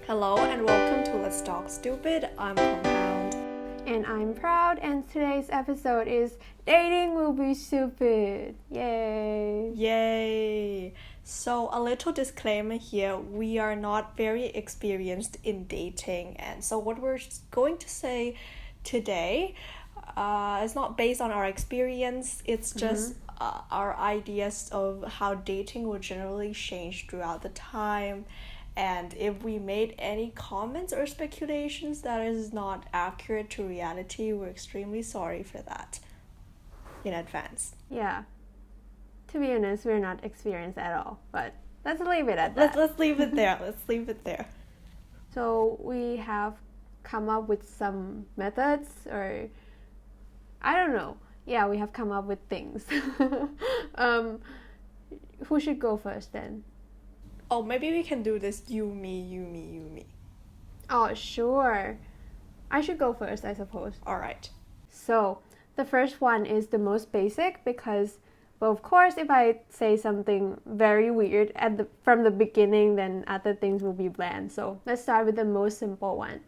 Hello and welcome to Let's Talk Stupid. I'm Compound. And I'm Proud, and today's episode is Dating Will Be Stupid. Yay! Yay! So, a little disclaimer here, we are not very experienced in dating, and so what we're going to say today is not based on our experience, it's just our ideas of how dating will generally change throughout the time. And if we made any comments or speculations that is not accurate to reality, we're extremely sorry for that in advance. Yeah. To be honest, we're not experienced at all, but let's leave it at that. Let's leave it there. Let's leave it there. So we have come up with some methods, or I don't know. Yeah, we have come up with things. Who should go first then? Oh, maybe we can do this you, me. Oh, sure. I should go first, I suppose. All right. So, the first one is the most basic because, well, of course, if I say something very weird from the beginning, then other things will be bland. So, let's start with the most simple one.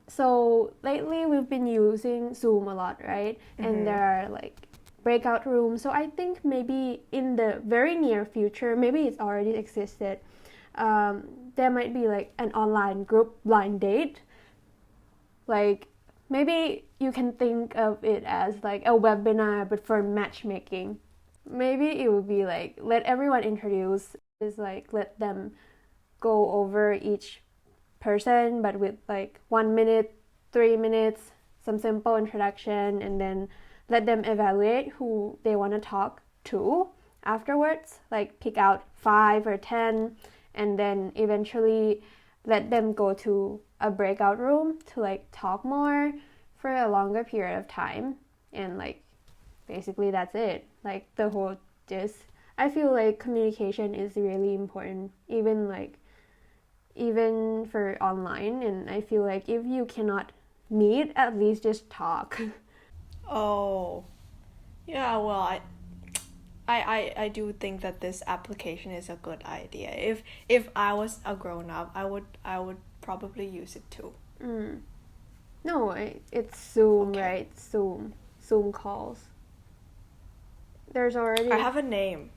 So, lately we've been using Zoom a lot, right? And there are like breakout rooms. So, I think maybe in the very near future, maybe it's already existed, there might be like an online group blind date. Like, maybe you can think of it as like a webinar but for matchmaking. Maybe it would be like let everyone introduce, is like let them go over each person but with like 1 minute, 3 minutes, some simple introduction, and then let them evaluate who they want to talk to afterwards, like pick out 5 or 10, and then eventually let them go to a breakout room to like talk more for a longer period of time. And like basically that's it. Like the whole gist. I feel like communication is really important, even for online. And I feel like if you cannot meet, at least just talk. Oh, yeah, well, I do think that this application is a good idea. If I was a grown up, I would probably use it too. No, it's Zoom, Okay. right? Zoom calls. There's already. I have a name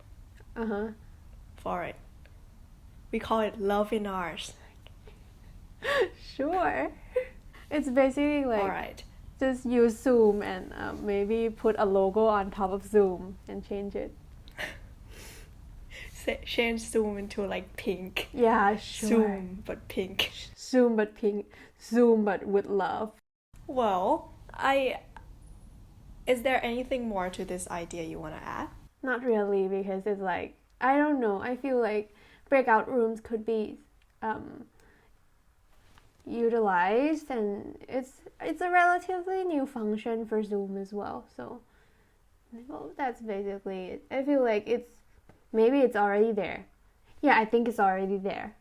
Uh-huh. for it. We call it Love in Ours. Sure. It's basically like All right. just use Zoom and maybe put a logo on top of Zoom and change it. Change Zoom into like pink. Yeah, sure. Zoom, but pink. Zoom but pink. Zoom but with love. Well, is there anything more to this idea you want to add? Not really, because it's like, I don't know. I feel like breakout rooms could be utilized, and it's a relatively new function for Zoom as well. So, well, that's basically it. I feel like maybe it's already there. Yeah, I think it's already there.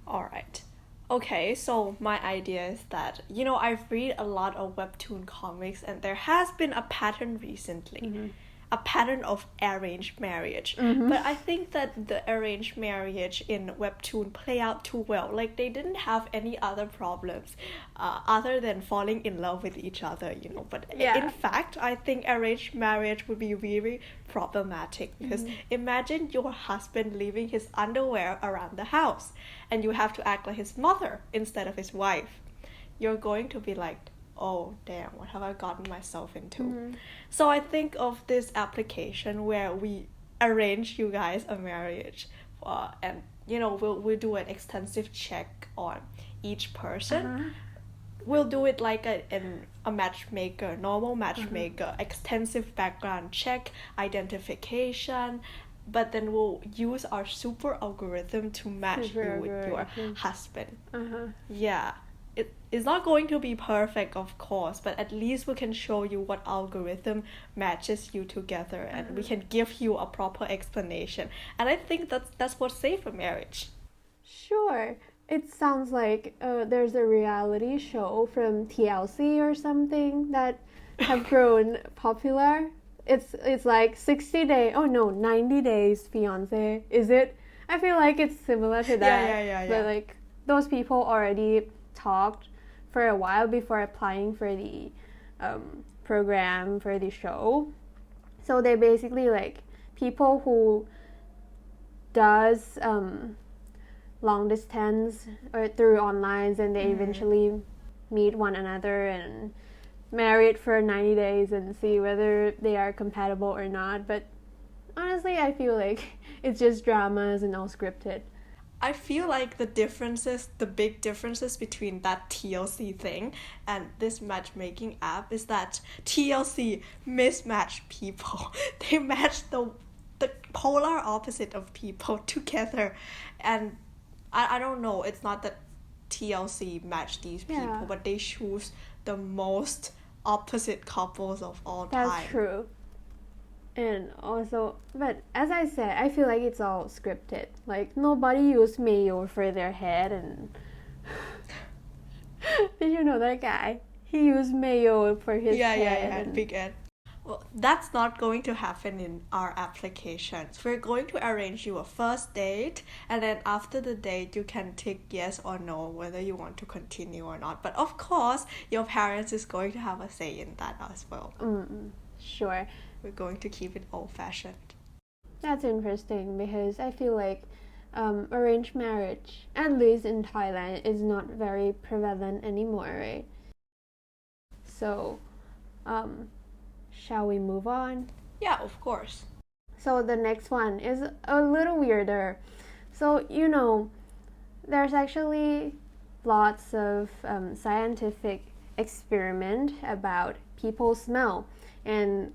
All right. Okay, so my idea is that, I've read a lot of webtoon comics and there has been a pattern recently. A pattern of arranged marriage. But I think that the arranged marriage in webtoon play out too well. Like, they didn't have any other problems other than falling in love with each other, But in fact, I think arranged marriage would be really problematic because imagine your husband leaving his underwear around the house and you have to act like his mother instead of his wife. You're going to be like, oh damn, what have I gotten myself into? So I think of this application where we arrange you guys a marriage and we'll do an extensive check on each person. We'll do it like a matchmaker, normal matchmaker, extensive background check, identification, but then we'll use our super algorithm to match you with your husband. Yeah. It's not going to be perfect, of course, but at least we can show you what algorithm matches you together, and we can give you a proper explanation. And I think that's what's safe for marriage. Sure. It sounds like there's a reality show from TLC or something that have grown popular it's like 90 days fiance. Is it? I feel like it's similar to that. Yeah. But like those people already talked for a while before applying for the program for the show. So they basically like people who does long distance or through online, and they eventually meet one another and married for 90 days and see whether they are compatible or not. But honestly, I feel like it's just dramas and all scripted. I feel like the big differences between that TLC thing and this matchmaking app is that TLC mismatch people. They match the polar opposite of people together, and I don't know, it's not that TLC match these people, but they choose the most opposite couples of all time. That's true. And also, but as I said, I feel like it's all scripted. Like nobody used mayo for their head, and did you know that guy? He used mayo for his head. Yeah, Big Ed. Well, that's not going to happen in our applications. We're going to arrange you a first date, and then after the date, you can tick yes or no whether you want to continue or not. But of course, your parents is going to have a say in that as well. Sure. We're going to keep it old-fashioned. That's interesting because I feel like arranged marriage, at least in Thailand, is not very prevalent anymore, right? So, shall we move on? Yeah, of course. So the next one is a little weirder. So, you know, there's actually lots of scientific experiment about people's smell. And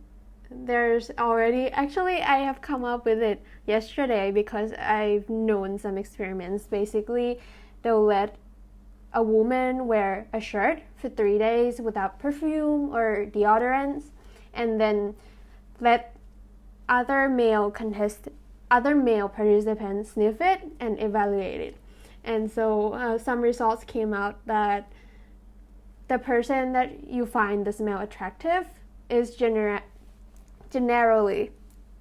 there's already, actually I have come up with it yesterday because I've known some experiments. Basically, they'll let a woman wear a shirt for 3 days without perfume or deodorants, and then let other male participants sniff it and evaluate it. And so some results came out that the person that you find the smell attractive is generally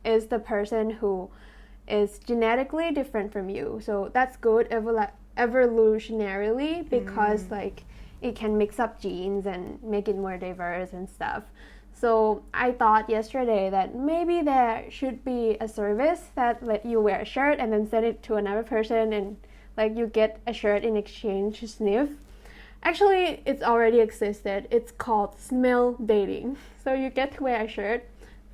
is the person who is genetically different from you. So that's good evolutionarily because like it can mix up genes and make it more diverse and stuff. So I thought yesterday that maybe there should be a service that let you wear a shirt and then send it to another person, and like you get a shirt in exchange to sniff. Actually, it's already existed. It's called smell dating. So you get to wear a shirt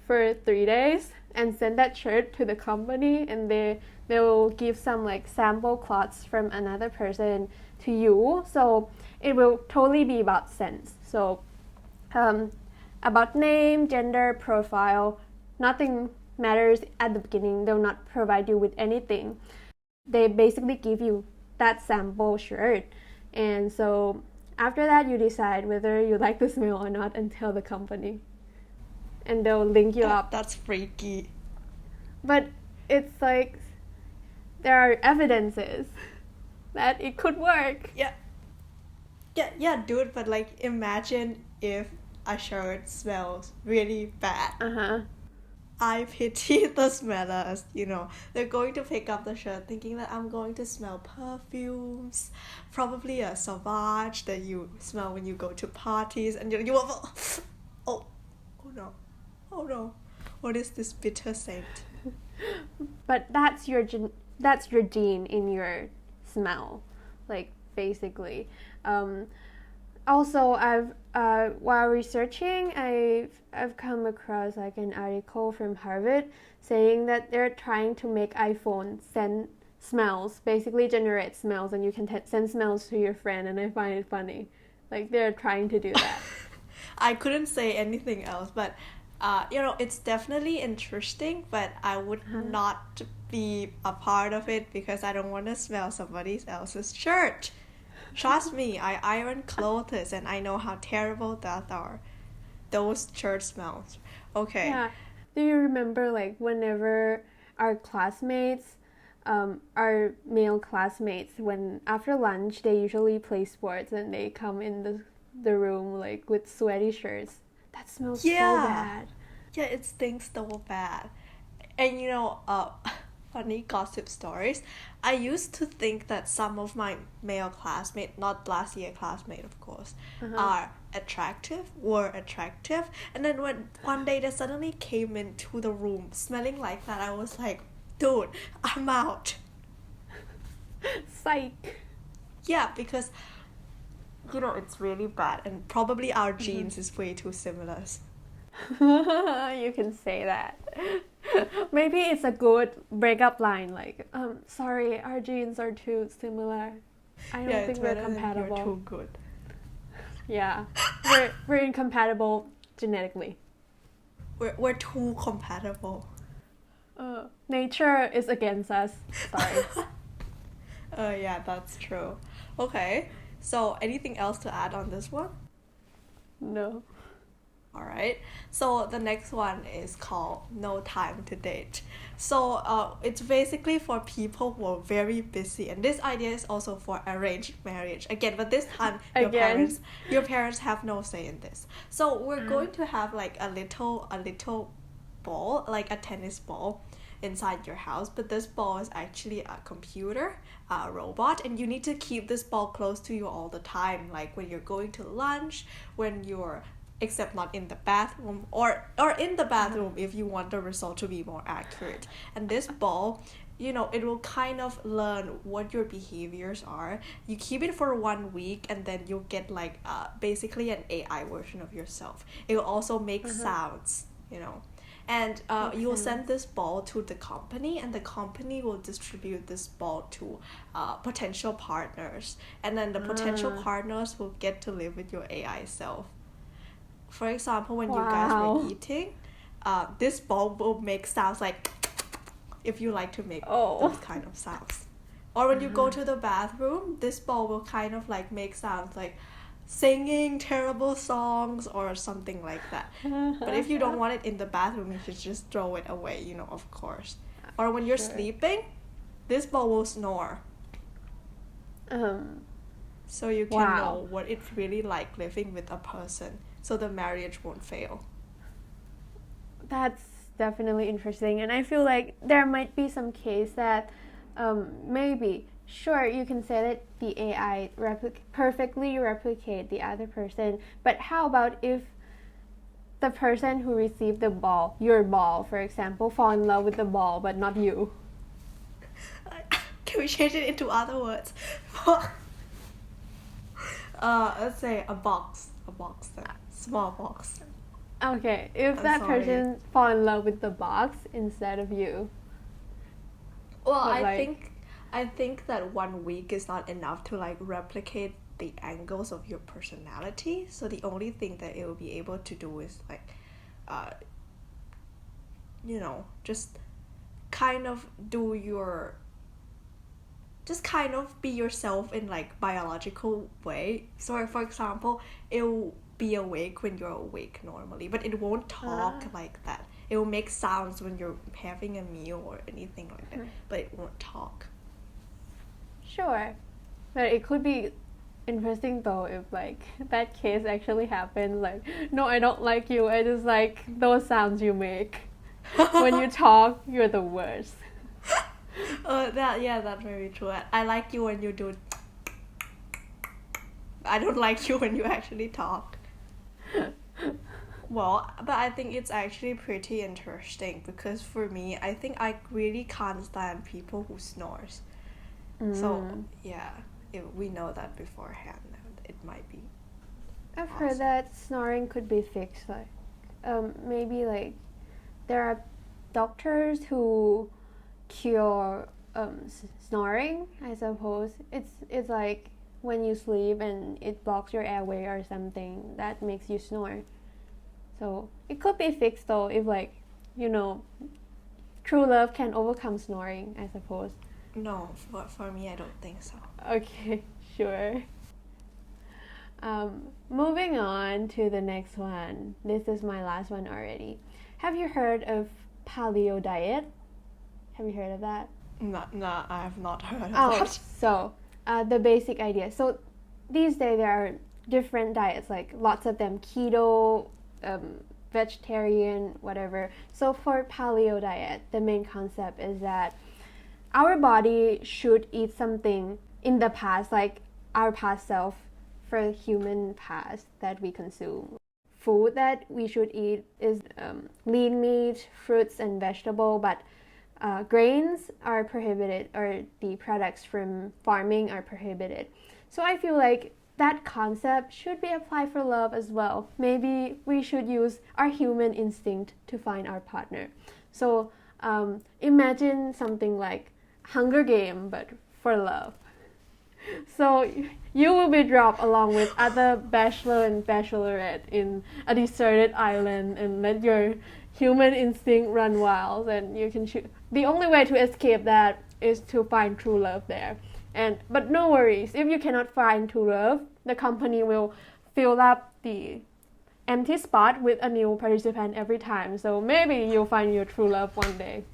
for 3 days and send that shirt to the company, and they will give some like sample cloths from another person to you. So it will totally be about scents. So about name, gender, profile, nothing matters at the beginning. They'll not provide you with anything. They basically give you that sample shirt, and so after that you decide whether you like the smell or not and tell the company, and they'll link you up. That's freaky. But it's like there are evidences that it could work. Yeah, dude, but like imagine if a shirt smells really bad. I pity the smellers, you know. They're going to pick up the shirt thinking that I'm going to smell perfumes, probably a Sauvage that you smell when you go to parties, and you oh no, what is this bitter scent? But that's your gene in your smell, like basically. Also, I've while researching, I've come across like an article from Harvard saying that they're trying to make iPhone send smells, basically generate smells, and you can send smells to your friend. And I find it funny, like they're trying to do that. I couldn't say anything else, but it's definitely interesting, but I would not be a part of it because I don't want to smell somebody else's shirt. Trust me, I iron clothes and I know how terrible that are. Those shirt smells. Okay. Yeah. Do you remember like whenever our classmates, our male classmates, when after lunch they usually play sports and they come in the room like with sweaty shirts? That smells so bad. Yeah, it stinks so bad. And funny gossip stories. I used to think that some of my male classmates, not last year classmate of course, were attractive. And then when one day they suddenly came into the room smelling like that, I was like, dude, I'm out. Psych. Yeah, because it's really bad, and probably our genes is way too similar. You can say that. Maybe it's a good breakup line, like, sorry, our genes are too similar. I don't think we're compatible. You're too good. Yeah, we're incompatible genetically. We're too compatible. Nature is against us. Sorry. Yeah, that's true. Okay, so anything else to add on this one? No. Alright, so the next one is called No Time to Date. So it's basically for people who are very busy, and this idea is also for arranged marriage. Again, but this time your parents have no say in this. So we're going to have like a little ball, like a tennis ball inside your house, but this ball is actually a computer, a robot, and you need to keep this ball close to you all the time, like when you're going to lunch, when you're except not in the bathroom, or in the bathroom if you want the result to be more accurate. And this ball, it will kind of learn what your behaviors are. You keep it for 1 week, and then you'll get like basically an AI version of yourself. It will also make sounds, and you will send this ball to the company, and the company will distribute this ball to potential partners, and then the potential partners will get to live with your AI self. For example, when you guys were eating, this ball will make sounds like, if you like to make those kind of sounds. Or when you go to the bathroom, this ball will kind of like make sounds like singing terrible songs or something like that. But if you don't want it in the bathroom, you should just throw it away, of course. Or when you're sleeping, this ball will snore. So you can know what it's really like living with a person, so the marriage won't fail. That's definitely interesting, and I feel like there might be some case that maybe, sure, you can say that the AI perfectly replicate the other person, but how about if the person who received the ball, your ball, for example, fall in love with the ball, but not you? Can we change it into other words? Let's say a box then. Small box. Okay, if person fall in love with the box instead of you. Well, I think that 1 week is not enough to like replicate the angles of your personality. So the only thing that it will be able to do is like, just kind of be yourself in like biological way. So for example, it will be awake when you're awake normally, but it won't talk like that. It will make sounds when you're having a meal or anything like that, but it won't talk. Sure, but it could be interesting though if like that case actually happened, like, no, I don't like you, I just like those sounds you make. When you talk, you're the worst. That's very true. I like you when you do. I don't like you when you actually talk. Well, but I think it's actually pretty interesting, because for me, I think I really can't stand people who snores. So yeah, we know that beforehand. It might be. I've heard that snoring could be fixed. Like, maybe like there are doctors who cure snoring. I suppose it's like when you sleep and it blocks your airway or something that makes you snore. So it could be fixed though if like, true love can overcome snoring, I suppose. No, for me, I don't think so. Okay, sure. Moving on to the next one. This is my last one already. Have you heard of paleo diet? Have you heard of that? No, I have not heard of that. So, the basic idea. So, these days there are different diets, like lots of them: keto, vegetarian, whatever. So for paleo diet, the main concept is that our body should eat something in the past, like our past self, for human past that we consume. Food that we should eat is lean meat, fruits, and vegetable, but grains are prohibited, or the products from farming are prohibited. So I feel like that concept should be applied for love as well. Maybe we should use our human instinct to find our partner. So imagine something like Hunger Game, but for love. So you will be dropped along with other bachelor and bachelorette in a deserted island and let your human instinct run wild, and you can shoot. The only way to escape that is to find true love there. But no worries, if you cannot find true love, the company will fill up the empty spot with a new participant every time. So maybe you'll find your true love one day.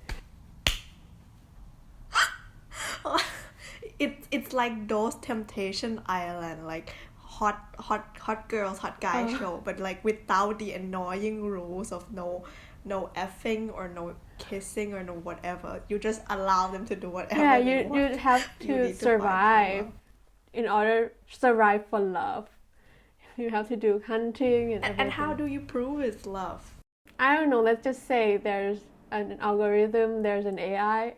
It's like those Temptation Island, like hot girls, hot guy show, but like without the annoying rules of no effing or no kissing or no whatever. You just allow them to do whatever. Yeah, they you want. have to survive in order to survive for love. You have to do hunting and everything. And how do you prove it's love? I don't know. Let's just say there's an algorithm. There's an AI.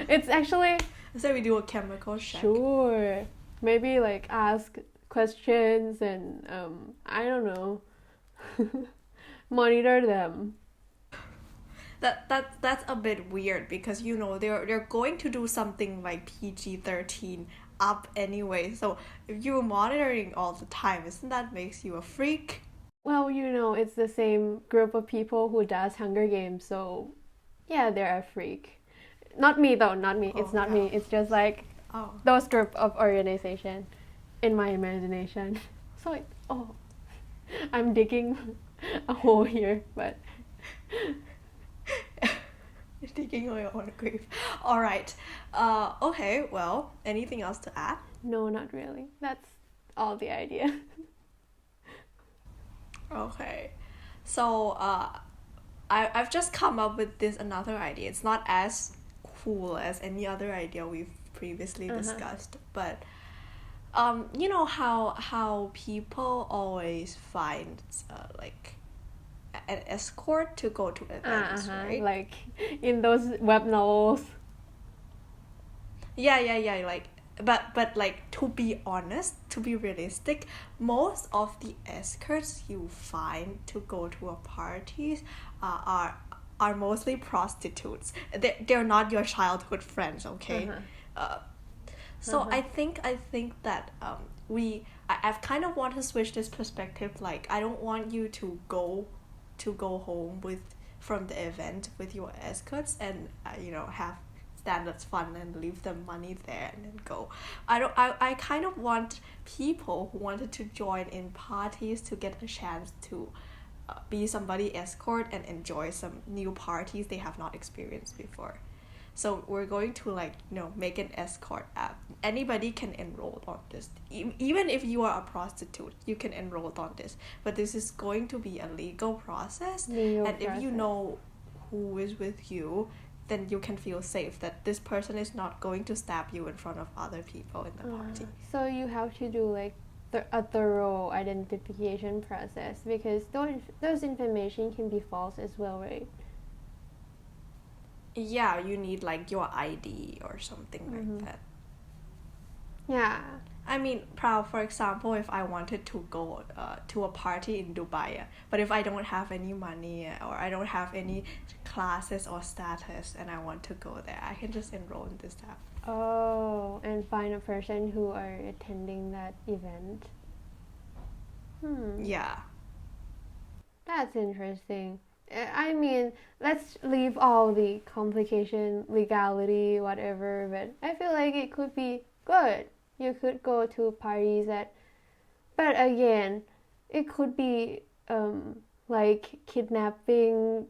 It's actually. So we do a chemical check. Sure. Maybe like ask questions and I don't know. Monitor them. That's a bit weird because they're going to do something like PG-13 up anyway. So if you're monitoring all the time, isn't that makes you a freak? Well, it's the same group of people who does Hunger Games, so yeah, they're a freak. Not me though, not me. It's not me. It's just like those group of organization in my imagination. So I'm digging a hole here, but digging on your own grave. All right. Okay. Well, anything else to add? No, not really. That's all the idea. Okay. So I've just come up with this another idea. It's not as cool as any other idea we've previously discussed, but you know how people always find like an escort to go to events, right? Like in those web novels. Yeah, like but like, to be honest, to be realistic, most of the escorts you find to go to a parties are mostly prostitutes. They're not your childhood friends, okay? So I think that I've kind of want to switch this perspective. Like, I don't want you to go home from the event with your escorts and have standards fun and leave them money there and then go. I kind of want people who wanted to join in parties to get a chance to be somebody escort and enjoy some new parties they have not experienced before. So we're going to make an escort app. Anybody can enroll on this. Even if you are a prostitute, you can enroll on this. But this is going to be a legal process. If you know who is with you, then you can feel safe that this person is not going to stab you in front of other people in the party. So you have to do a thorough identification process, because those information can be false as well, right? Yeah, you need your ID or something like that. Yeah. I mean, for example, if I wanted to go to a party in Dubai, but if I don't have any money or I don't have any classes or status and I want to go there, I can just enroll in this app. Oh, and find a person who are attending that event. Yeah. That's interesting. I mean, let's leave all the complication, legality, whatever, but I feel like it could be good. You could go to parties but again, it could be like kidnapping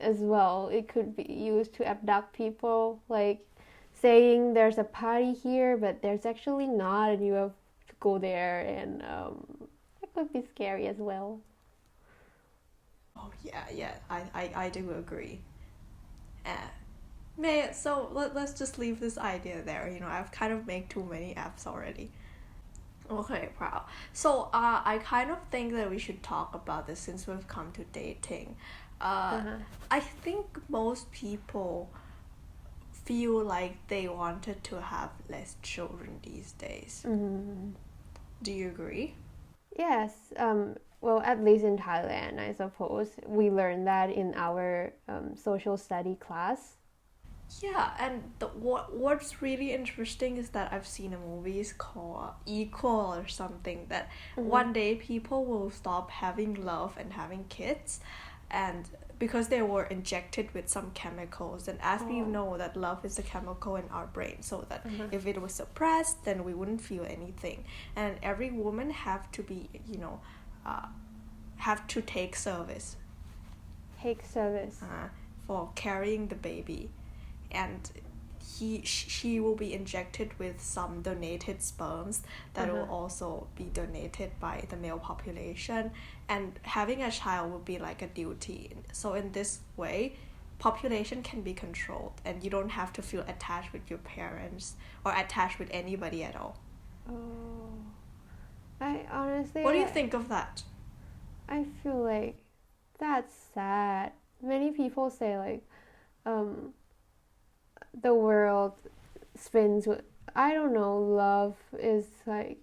as well. It could be used to abduct people, like saying there's a party here, but there's actually not, and you have to go there, and it could be scary as well. Oh yeah, I do agree. So let's just leave this idea there. I've kind of made too many apps already. Okay, wow. So I kind of think that we should talk about this since we've come to dating. Uh-huh. I think most people feel like they wanted to have less children these days. Mm-hmm. Do you agree? Yes. Well, at least in Thailand, I suppose we learned that in our social study class. Yeah, and what's really interesting is that I've seen a movie called Equal or something that one day people will stop having love and having kids, and because they were injected with some chemicals, and as we know that love is a chemical in our brain, so that if it was suppressed, then we wouldn't feel anything, and every woman have to be have to take service Take service. for carrying the baby, and she will be injected with some donated sperms that will also be donated by the male population, and having a child will be like a duty. So in this way, population can be controlled, and you don't have to feel attached with your parents or attached with anybody at all. Oh, I honestly. What do you think of that? I feel like that's sad. Many people say like, the world spins with, I don't know, love is like,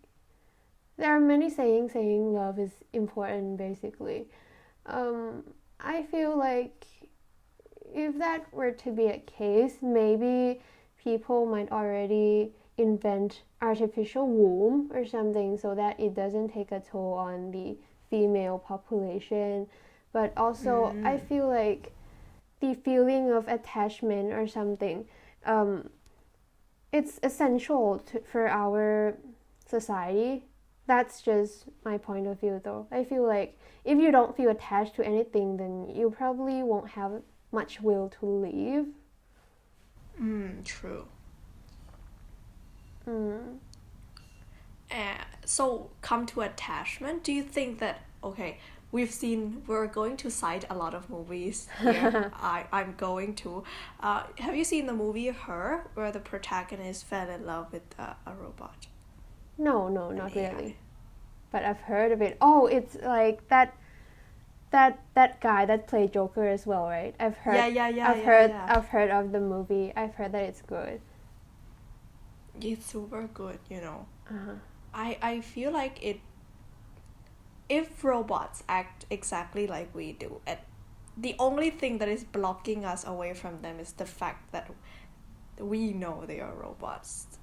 there are many sayings saying love is important basically. I feel like if that were to be a case, maybe people might already invent artificial womb or something so that it doesn't take a toll on the female population. But also I feel like the feeling of attachment or something, it's essential for our society. That's just my point of view though. I feel like if you don't feel attached to anything, then you probably won't have much will to live. True. Mm. So come to attachment. Do you think that, okay, we're going to cite a lot of movies here. I'm going to. Have you seen the movie Her, where the protagonist fell in love with a robot? No, not AI. really. But I've heard of it. Oh, it's like that guy that played Joker as well, right? I've heard. Yeah. I've heard of the movie. I've heard that it's good. It's super good, Uh-huh. I feel like if robots act exactly like we do, and the only thing that is blocking us away from them is the fact that we know they are robots.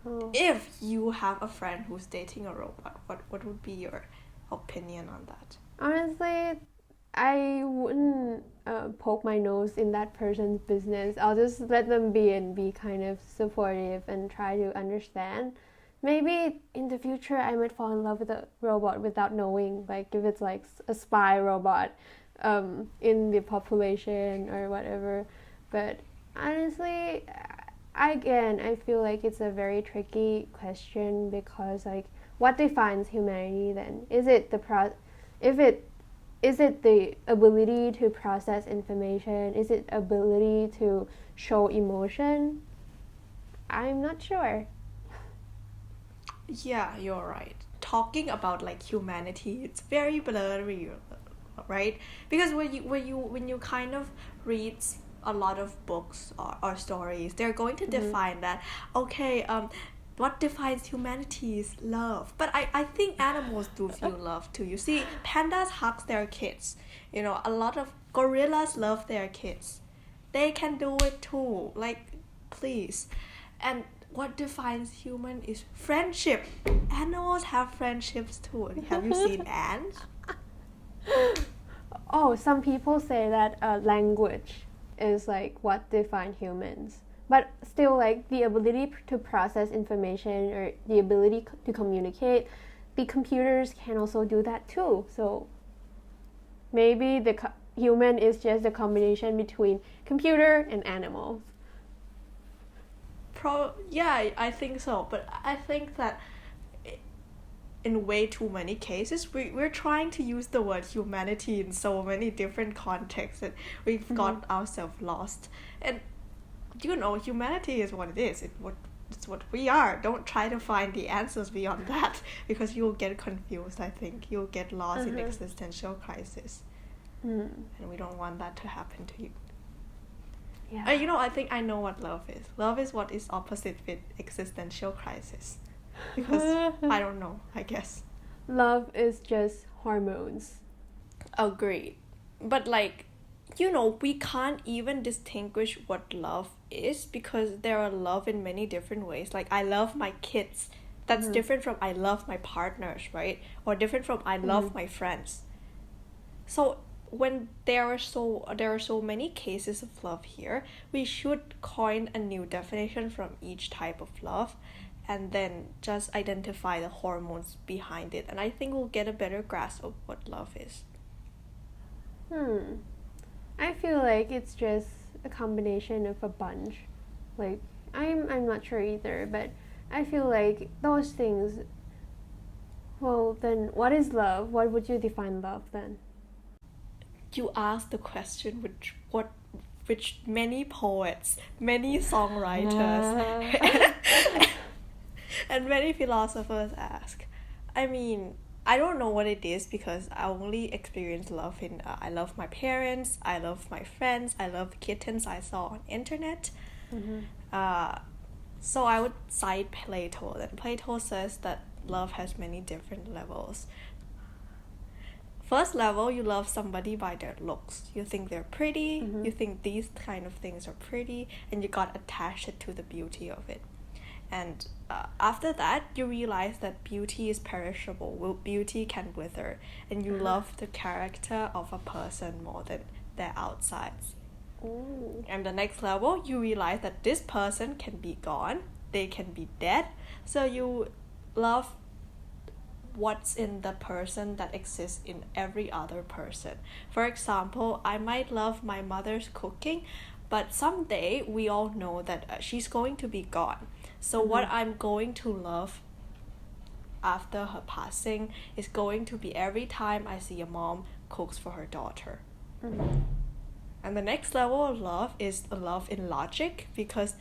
Oh. If you have a friend who's dating a robot, what would be your opinion on that? Honestly, I wouldn't poke my nose in that person's business. I'll just let them be and be kind of supportive and try to understand. Maybe in the future I might fall in love with a robot without knowing, like if it's like a spy robot in the population or whatever. But honestly, I feel like it's a very tricky question because like what defines humanity then? Is it the ability to process information? Is it ability to show emotion? I'm not sure. Yeah, you're right. Talking about like humanity, it's very blurry, right? Because when you kind of read a lot of books or stories, they're going to define that, okay, what defines humanity is love. But I think animals do feel love too. You see, pandas hug their kids. A lot of gorillas love their kids. They can do it too. Like, please. And what defines human is friendship. Animals have friendships too. Have you seen ants? Oh, some people say that language is like what define humans. But still, like the ability to process information or the ability to communicate, the computers can also do that too. So maybe the human is just a combination between computer and animals. Yeah, I think so. But I think that in way too many cases. We're trying to use the word humanity in so many different contexts that we've got ourselves lost. And humanity is what it is. It's what we are. Don't try to find the answers beyond that, because you'll get confused. I think you'll get lost in existential crisis, and we don't want that to happen to you. Yeah. I think I know what love is. Love is what is opposite with existential crisis. Because I don't know, I guess. Love is just hormones. Agreed. But we can't even distinguish what love is, because there are love in many different ways. Like, I love my kids. That's different from I love my partners, right? Or different from I love my friends. So when there are so many cases of love here, we should coin a new definition from each type of love, and then just identify the hormones behind it. And I think we'll get a better grasp of what love is. I feel like it's just a combination of a bunch. Like, I'm not sure either, but I feel like those things. Well, then what is love? What would you define love then? You asked the question which many poets, many songwriters, and many philosophers ask. I mean, I don't know what it is, because I only experience love in I love my parents, I love my friends, I love kittens I saw on internet. So I would cite Plato. Then Plato says that love has many different levels. First level, you love somebody by their looks. You think they're pretty, you think these kind of things are pretty, and you got attached to the beauty of it. And after that, you realize that beauty is perishable. Beauty can wither, and you love the character of a person more than their outsides. Ooh. And the next level, you realize that this person can be gone, they can be dead, so you love what's in the person that exists in every other person. For example, I might love my mother's cooking, but someday we all know that she's going to be gone. So what I'm going to love after her passing is going to be every time I see a mom cooks for her daughter. And the next level of love is a love in logic, because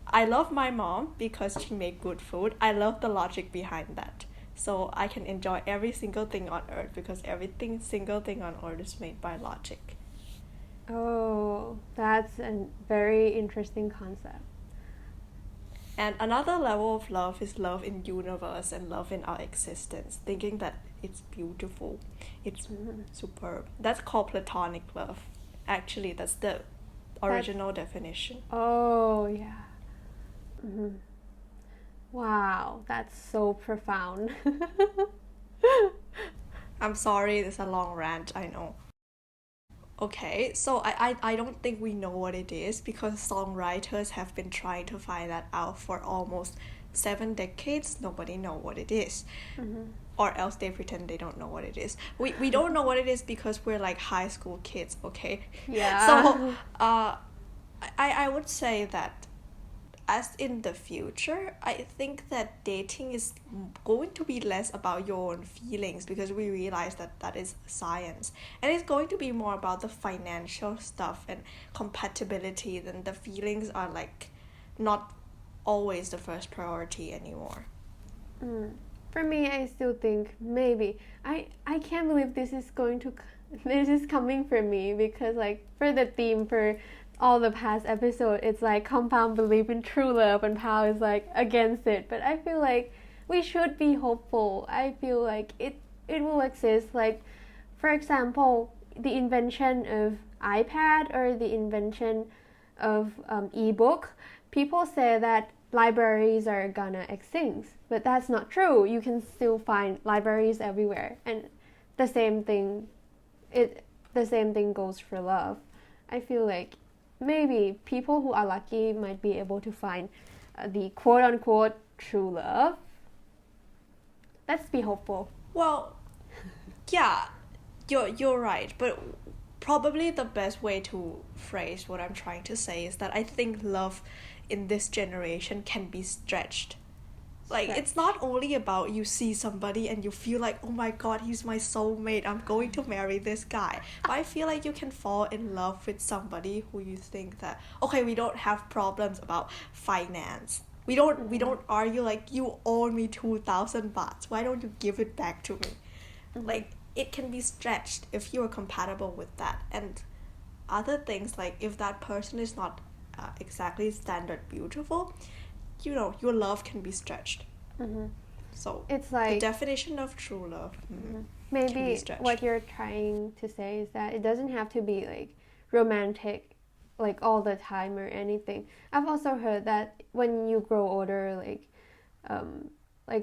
I love my mom because she made good food. I love the logic behind that. So I can enjoy every single thing on earth, because single thing on earth is made by logic. Oh, that's a very interesting concept. And another level of love is love in universe and love in our existence, thinking that it's beautiful, it's superb. That's called platonic love. Actually, that's the original definition. Oh, yeah. Wow, that's so profound. I'm sorry, it's a long rant, I know. Okay, so I don't think we know what it is, because songwriters have been trying to find that out for almost 7 decades. Nobody know what it is. Or else they pretend they don't know what it is. We don't know what it is because we're like high school kids, okay? Yeah. So I would say that as in the future, I think that dating is going to be less about your own feelings, because we realize that that is science, and it's going to be more about the financial stuff and compatibility. Then the feelings are like not always the first priority anymore. For me, I still think maybe I can't believe this is coming from me, because like for the theme for all the past episodes, it's like compound belief in true love, and Pao is like against it. But I feel like we should be hopeful. I feel like it will exist. Like, for example, the invention of iPad or the invention of ebook. People say that libraries are gonna extinct, but that's not true. You can still find libraries everywhere, and the same thing goes for love. I feel like maybe people who are lucky might be able to find the quote-unquote true love. Let's be hopeful. Well, yeah, you're right, but probably the best way to phrase what I'm trying to say is that I think love in this generation can be stretched. Like, it's not only about you see somebody and you feel like, oh my god, he's my soulmate, I'm going to marry this guy. But I feel like you can fall in love with somebody who you think that, okay, we don't have problems about finance. We don't argue like, you owe me 2,000 bahts. Why don't you give it back to me? Like, it can be stretched if you are compatible with that. And other things, like if that person is not exactly standard beautiful, your love can be stretched. So It's like the definition of true love can be maybe stretched. what you're trying to say is that it doesn't have to be like romantic like all the time or anything. I've also heard that when you grow older, like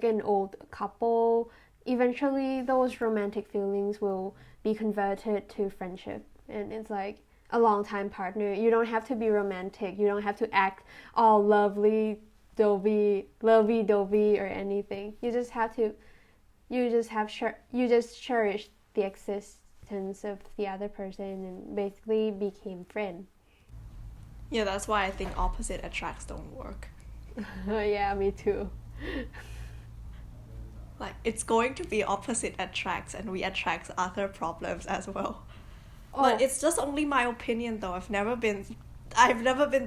an old couple, eventually those romantic feelings will be converted to friendship, and it's like a long time partner. You don't have to be romantic, you don't have to act all lovey dovey or anything. You just cherish the existence of the other person and basically became friend. Yeah, that's why I think opposite attracts don't work. Yeah, me too. Like, it's going to be opposite attracts, and we attract other problems as well. But it's just only my opinion, though. I've never been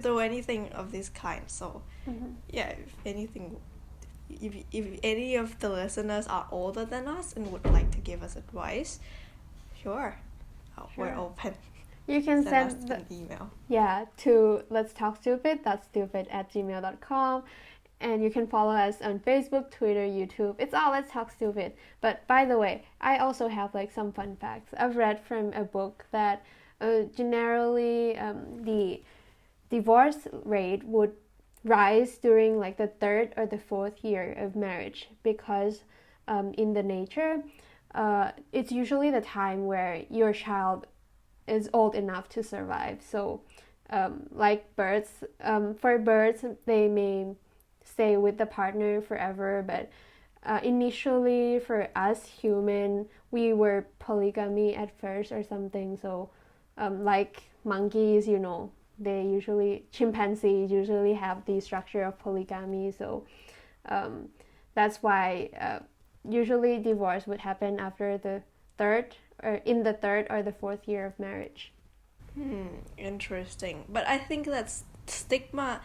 through anything of this kind. So yeah, if anything, if any of the listeners are older than us and would like to give us advice, sure. We're open. You can Send us send an email. Yeah, to let's talk stupid, that's stupid@gmail.com. And you can follow us on Facebook, Twitter, YouTube. It's all Let's Talk Stupid. But by the way, I also have like some fun facts. I've read from a book that generally the divorce rate would rise during like the 3rd or the 4th year of marriage, because in the nature, it's usually the time where your child is old enough to survive. So like birds, for birds, they may stay with the partner forever, but initially for us human, we were polygamy at first or something. So like monkeys, chimpanzees usually have the structure of polygamy. So that's why usually divorce would happen after the 3rd or in the 3rd or the 4th year of marriage. Interesting. But I think that's stigma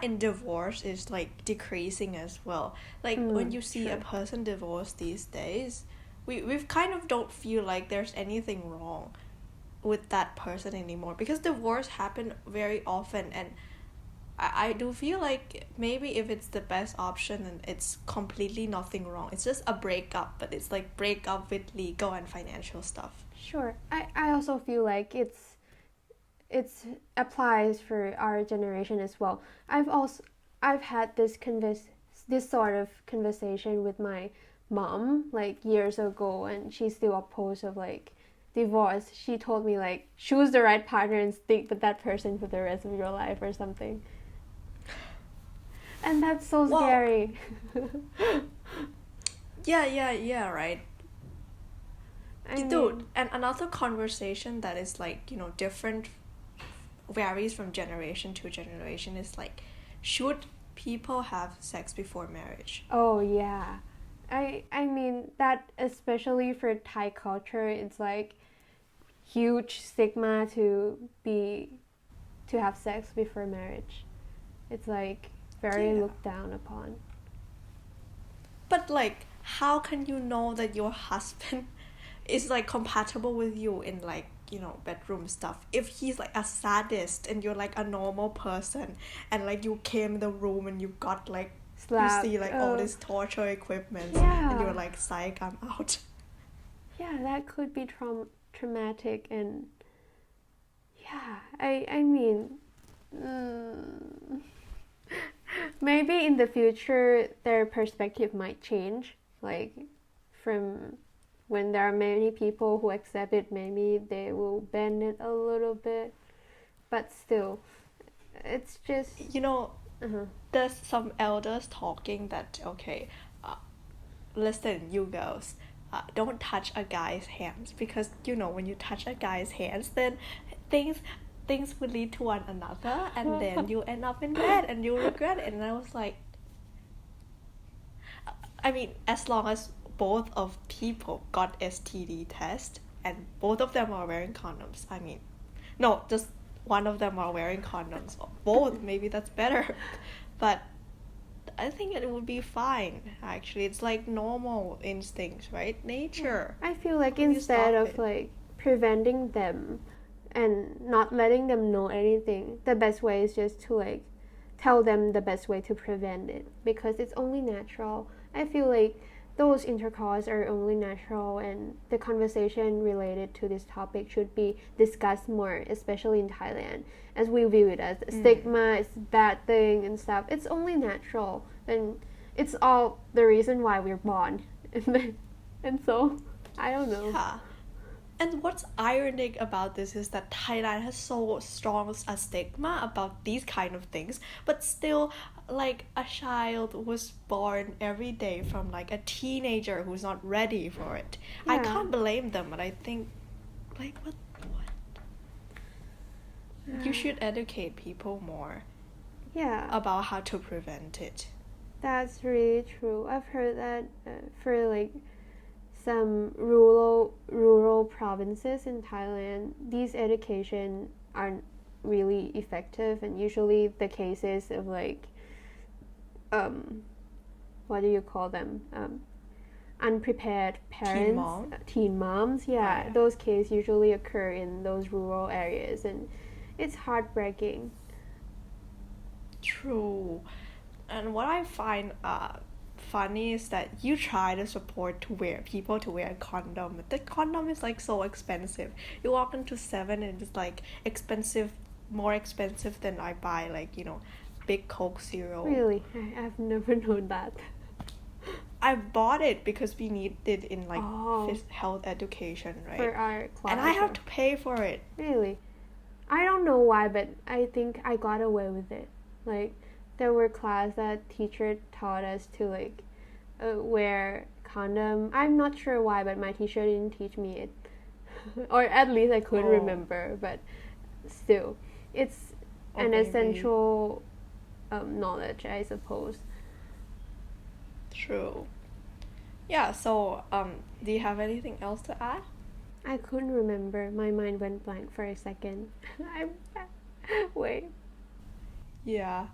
in divorce is like decreasing as well. Like when you see a person divorced these days, we've kind of don't feel like there's anything wrong with that person anymore, because divorce happen very often, and I do feel like maybe if it's the best option and it's completely nothing wrong, it's just a breakup, but it's like breakup with legal and financial stuff. Sure. I also feel like it's applies for our generation as well. I've had this sort of conversation with my mom like years ago, and she's still opposed of like divorce. She told me like choose the right partner and stick with that person for the rest of your life or something. And that's so scary. Yeah, right. Dude, and another conversation that is like, different, varies from generation to generation, is like, should people have sex before marriage? Oh yeah. I mean that, especially for Thai culture, it's like huge stigma to have sex before marriage. It's like very looked down upon. But like, how can you know that your husband is like compatible with you in like, bedroom stuff, if he's like a sadist and you're like a normal person, and like you came in the room and you got like slapped, you see like all this torture equipment, and you're like, psych, I'm out. Yeah, that could be traumatic. And yeah, I mean maybe in the future their perspective might change, like from when there are many people who accept it, maybe they will bend it a little bit, but still, it's just there's some elders talking that, okay, listen, you girls, don't touch a guy's hands, because when you touch a guy's hands, then things will lead to one another, and then you end up in bed and you regret it. And I was like, I mean, as long as both of people got STD test and both of them are wearing condoms. I mean, no, just one of them are wearing condoms. Or both, maybe that's better. But I think it would be fine, actually. It's like normal instincts, right? Nature. I feel like How can you instead stop of it? like preventing them and not letting them know anything, the best way is just to like tell them the best way to prevent it because it's only natural. I feel like those intercourse are only natural and the conversation related to this topic should be discussed more, especially in Thailand, as we view it as a stigma, it's a bad thing and stuff. It's only natural and it's all the reason why we're born. And so, I don't know. Yeah. And what's ironic about this is that Thailand has so strong a stigma about these kind of things, but still, like, a child was born every day from like a teenager who's not ready for it. I Yeah. can't blame them, but I think, like, what? You should educate people more Yeah. about how to prevent it. That's really true. I've heard that for like some rural provinces in Thailand, these education aren't really effective, and usually the cases of like what do you call them? Unprepared parents, teen moms. Yeah, yeah. those cases usually occur in those rural areas, and it's heartbreaking. True. And what I find funny is that you try to support people to wear a condom, but the condom is like so expensive. You walk into 7 and it's like expensive, more expensive than I buy like, big Coke cereal. Really, I've never known that. I bought it because we need it in like Oh. health education, right? For our class. And I have to pay for it. Really? I don't know why, but I think I got away with it. Like, there were class that teacher taught us to like wear condom. I'm not sure why, but my teacher didn't teach me it, or at least I couldn't remember. But still, it's an maybe. essential knowledge, I suppose. True. Yeah. So, do you have anything else to add? I couldn't remember. My mind went blank for a second. Wait. Yeah.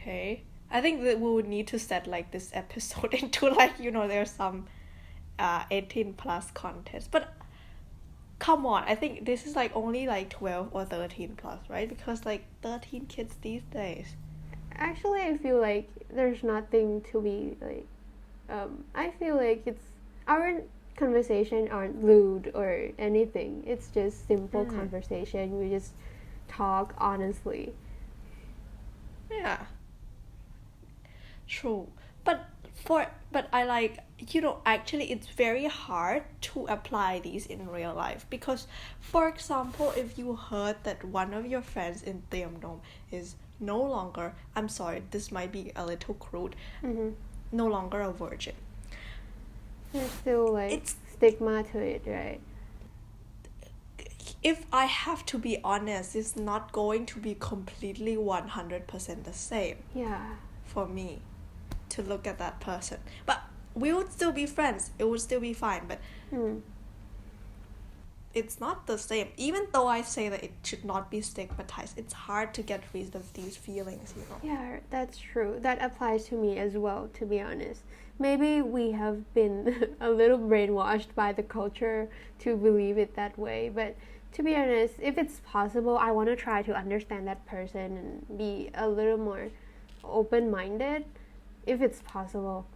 Okay. I think that we would need to set like this episode into like, there's some 18 plus content. But come on, I think this is like only like 12 or 13 plus, right? Because like 13 kids these days. Actually, I feel like there's nothing to be like. I feel like our conversation aren't lewd or anything. It's just simple conversation. We just talk honestly. Yeah. True. But I like, actually it's very hard to apply these in real life because, for example, if you heard that one of your friends in Tiam Nom is no longer, I'm sorry, this might be a little crude, no longer a virgin. There's still like It's stigma to it, right? If I have to be honest, it's not going to be completely 100% the same. Yeah. For me to look at that person. But we would still be friends. It would still be fine. But it's not the same. Even though I say that it should not be stigmatized, it's hard to get rid of these feelings, Yeah, that's true. That applies to me as well, to be honest. Maybe we have been a little brainwashed by the culture to believe it that way. But to be honest, if it's possible, I want to try to understand that person and be a little more open-minded if it's possible.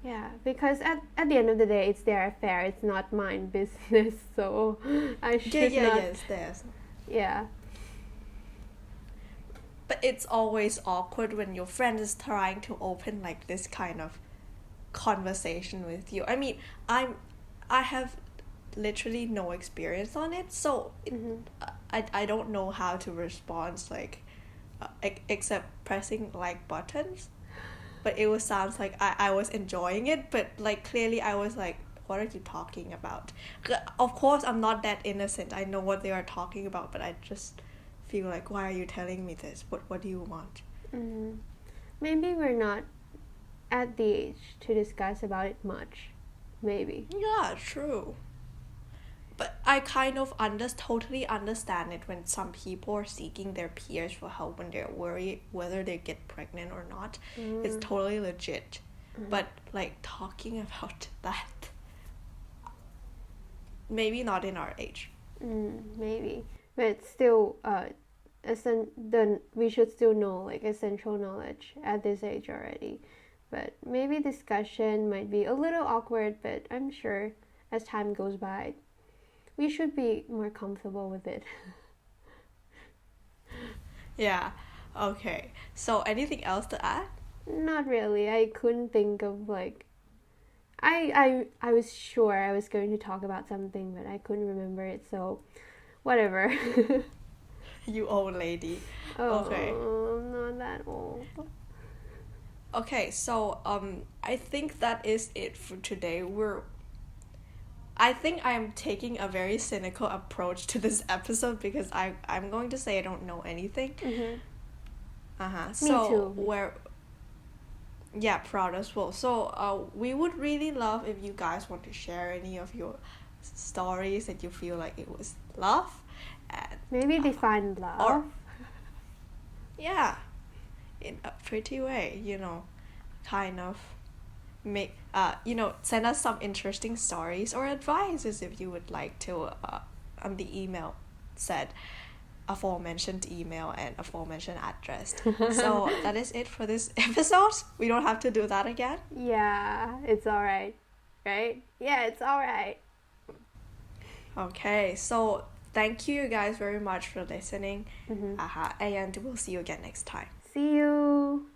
Yeah, because at the end of the day, it's their affair. It's not mine business, so I should not. Yeah, it's theirs. Yeah. But it's always awkward when your friend is trying to open like this kind of conversation with you. I mean, I have literally no experience on it, so I don't know how to respond, like except pressing like buttons. But it sounds like I was enjoying it, but like clearly I was like, what are you talking about? Of course I'm not that innocent. I know what they are talking about, but I just feel like, why are you telling me this? What do you want? Maybe we're not at the age to discuss about it much, maybe. Yeah, true. But I kind of totally understand it when some people are seeking their peers for help when they're worried whether they get pregnant or not. It's totally legit. But like talking about that, maybe not in our age. Maybe, but still, then we should still know like essential knowledge at this age already. But maybe discussion might be a little awkward, but I'm sure as time goes by, we should be more comfortable with it. Yeah. Okay. So anything else to add? Not really. I couldn't think of like. I was sure I was going to talk about something, but I couldn't remember it. So, whatever. You old lady. Oh, Okay. I'm not that old. Okay, so I think that is it for today. I think I'm taking a very cynical approach to this episode because I'm going to say I don't know anything. So too. yeah, proud as well. So we would really love if you guys want to share any of your stories that you feel like it was love, and Maybe define love. or yeah, in a pretty way, kind of make send us some interesting stories or advices if you would like to on the email said aforementioned email and aforementioned address. So that is it for this episode. We don't have to do that again. Yeah, it's alright. Right? Yeah, it's alright. Okay, so thank you guys very much for listening. And we'll see you again next time. See you.